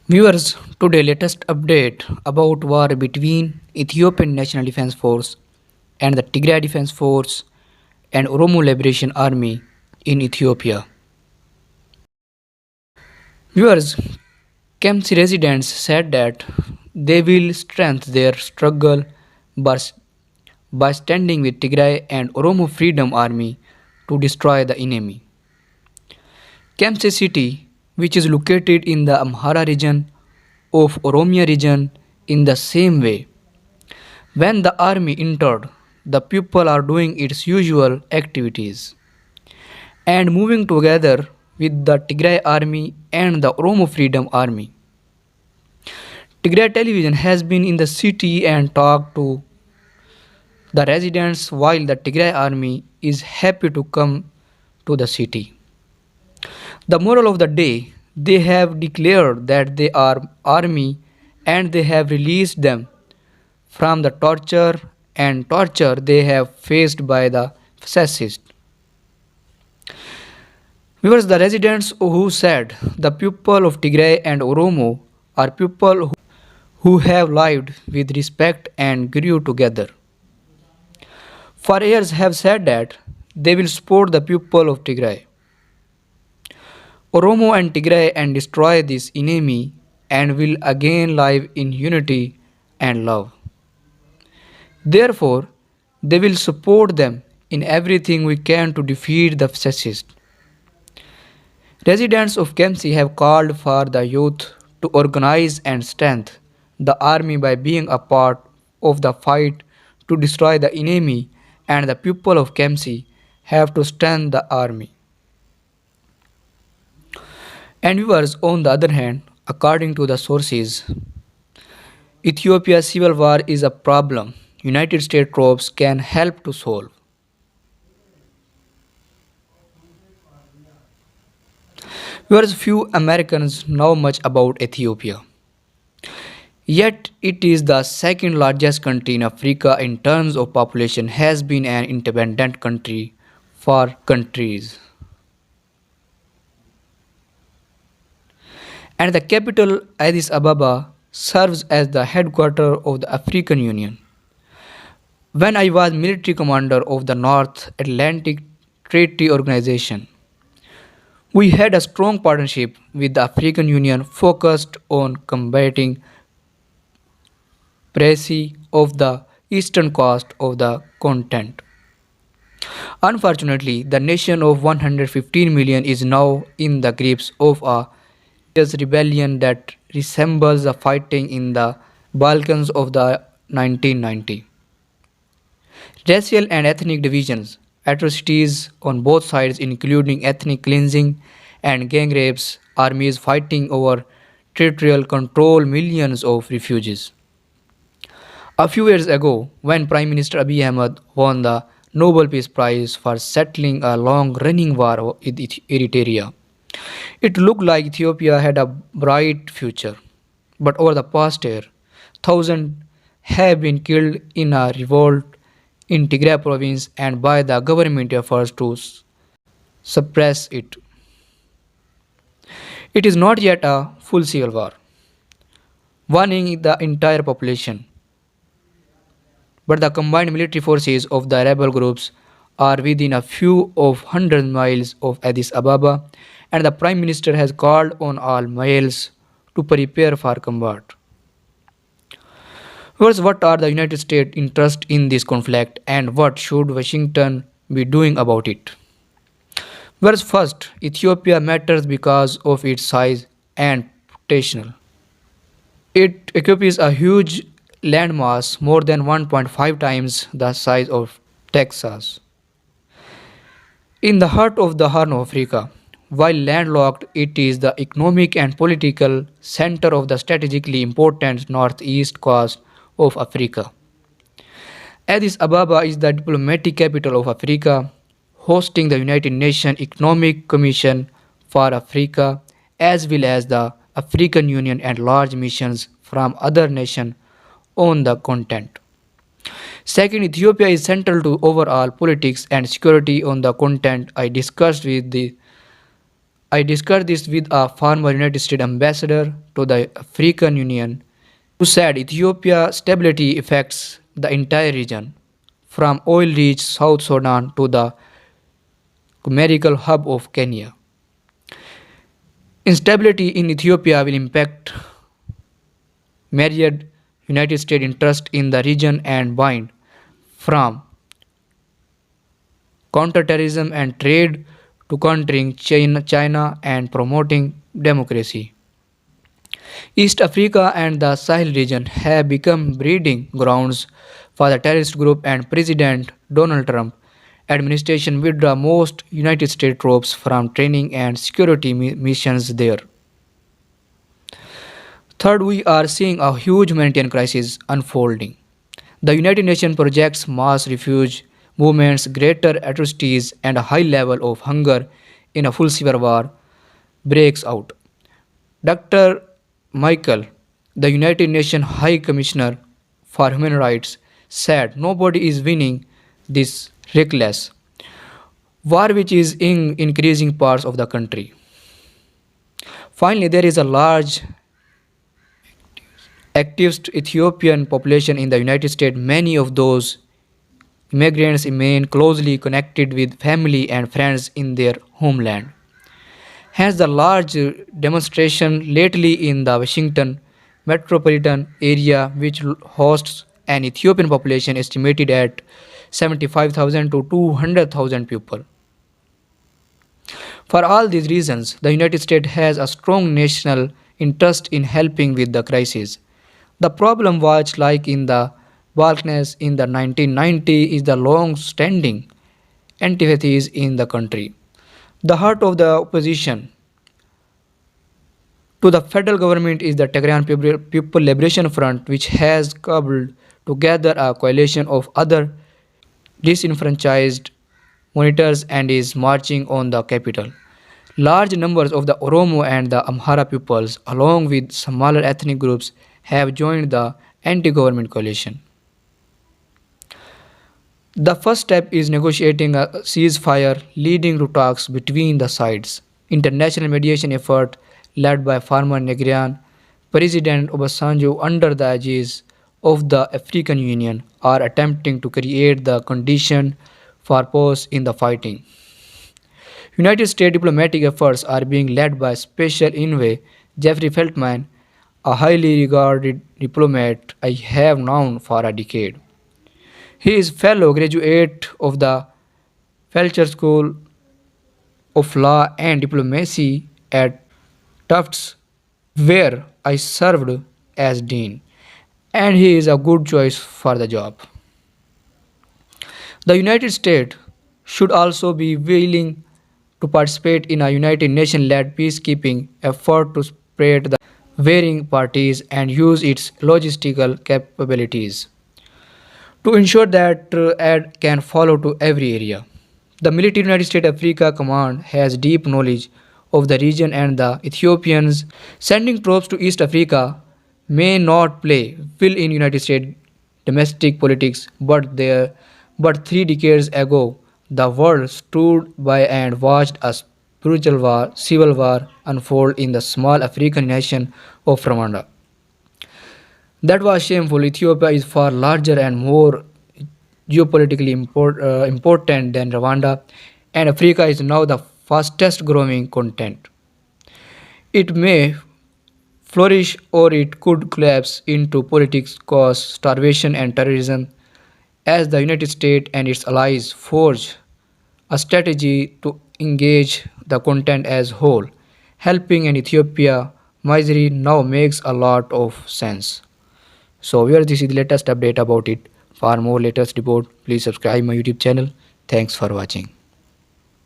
Viewers, today latest update about war between Ethiopian National Defense Force and the Tigray Defense Force and Oromo Liberation Army in Ethiopia. Viewers, Kemsi residents said that they will strengthen their struggle by standing with Tigray and Oromo Freedom Army to destroy the enemy. Kemsi city, which is located in the Amhara region of Oromia region, in the same way. When the army entered, the people are doing its usual activities and moving together with the Tigray army and the Oromo Freedom Army. Tigray television has been in the city and talked to the residents while the Tigray army is happy to come to the city. The moral of the day, they have declared that they are army and they have released them from the torture they have faced by the fascists. Viewers, the residents who said the people of Tigray and Oromo are people who have lived with respect and grew together. For years have said that they will support the people of Tigray, Oromo and Tigray and destroy this enemy and will again live in unity and love. Therefore, they will support them in everything we can to defeat the fascists. Residents of Kemsi have called for the youth to organize and strengthen the army by being a part of the fight to destroy the enemy, and the people of Kemsi have to strengthen the army. And viewers, on the other hand, according to the sources, Ethiopia's civil war is a problem United States troops can help to solve. Whereas few Americans know much about Ethiopia. Yet it is the second largest country in Africa in terms of population, has been an independent country for countries. And the capital Addis Ababa serves as the headquarters of the African Union. When I was military commander of the North Atlantic Treaty Organization, we had a strong partnership with the African Union focused on combating piracy of the eastern coast of the continent. Unfortunately, the nation of 115 million is now in the grips of a fierce rebellion that resembles the fighting in the Balkans of the 1990. Racial and ethnic divisions, atrocities on both sides, including ethnic cleansing and gang rapes, armies fighting over territorial control, millions of refugees. A few years ago, when Prime Minister Abiy Ahmed won the Nobel Peace Prize for settling a long running war with Eritrea, it looked like Ethiopia had a bright future. But over the past year, thousands have been killed in a revolt in Tigray province and by the government efforts to suppress it. It is not yet a full civil war, warning the entire population. But the combined military forces of the rebel groups are within a few of 100 miles of Addis Ababa, and the Prime Minister has called on all males to prepare for combat. First, what are the United States' interests in this conflict and what should Washington be doing about it? Whereas first, Ethiopia matters because of its size and potential. It occupies a huge landmass, more than 1.5 times the size of Texas, in the heart of the Horn of Africa. While landlocked, it is the economic and political center of the strategically important northeast coast of Africa. Addis Ababa is the diplomatic capital of Africa, hosting the United Nations Economic Commission for Africa as well as the African Union and large missions from other nations on the continent. Second, Ethiopia is central to overall politics and security on the continent. I discussed with the I discussed this with a former United States ambassador to the African Union who said Ethiopia stability affects the entire region, from oil-rich South Sudan to the commercial hub of Kenya. Instability in Ethiopia will impact myriad United States interest in the region and bind from counterterrorism and trade to countering China and promoting democracy. East Africa and the Sahel region have become breeding grounds for the terrorist group and President Donald Trump administration withdraw most United States troops from training and security missions there. Third, we are seeing a huge humanitarian crisis unfolding. The United Nations projects mass refuge movements, greater atrocities, and a high level of hunger in a full civil war breaks out. Dr. Michael, the United Nations High Commissioner for Human Rights, said nobody is winning this reckless war which is in increasing parts of the country. Finally, there is a large active Ethiopian population in the United States. Many of those immigrants remain closely connected with family and friends in their homeland. Hence, the large demonstration lately in the Washington metropolitan area, which hosts an Ethiopian population estimated at 75,000 to 200,000 people. For all these reasons, the United States has a strong national interest in helping with the crisis. The problem was like in the Balkans in the 1990s is the long-standing antipathies in the country. The heart of the opposition to the federal government is the Tigray People Liberation Front, which has cobbled together a coalition of other disenfranchised monitors and is marching on the capital. Large numbers of the Oromo and the Amhara peoples, along with smaller ethnic groups, have joined the anti-government coalition. The first step is negotiating a ceasefire leading to talks between the sides. International mediation effort led by former Nigerian President Obasanjo under the aegis of the African Union are attempting to create the condition for pause in the fighting. United States diplomatic efforts are being led by Special Envoy Jeffrey Feltman, a highly regarded diplomat I have known for a decade. He is fellow graduate of the Fletcher School of Law and Diplomacy at Tufts, where I served as dean, and he is a good choice for the job. The United States should also be willing to participate in a United Nations-led peacekeeping effort to spread the varying parties and use its logistical capabilities to ensure that aid can follow to every area. The military United States Africa Command has deep knowledge of the region and the Ethiopians. Sending troops to East Africa may not play well in United States domestic politics, but 3 decades ago the world stood by and watched a spiritual war, civil war unfold in the small African nation of Rwanda. That was shameful. Ethiopia is far larger and more geopolitically important than Rwanda, and Africa is now the fastest growing continent. It may flourish or it could collapse into politics, cause starvation and terrorism as the United States and its allies forge a strategy to engage the continent as whole. Helping an Ethiopia misery now makes a lot of sense. So here this is the latest update about it. For more latest report, please subscribe my YouTube channel. Thanks for watching.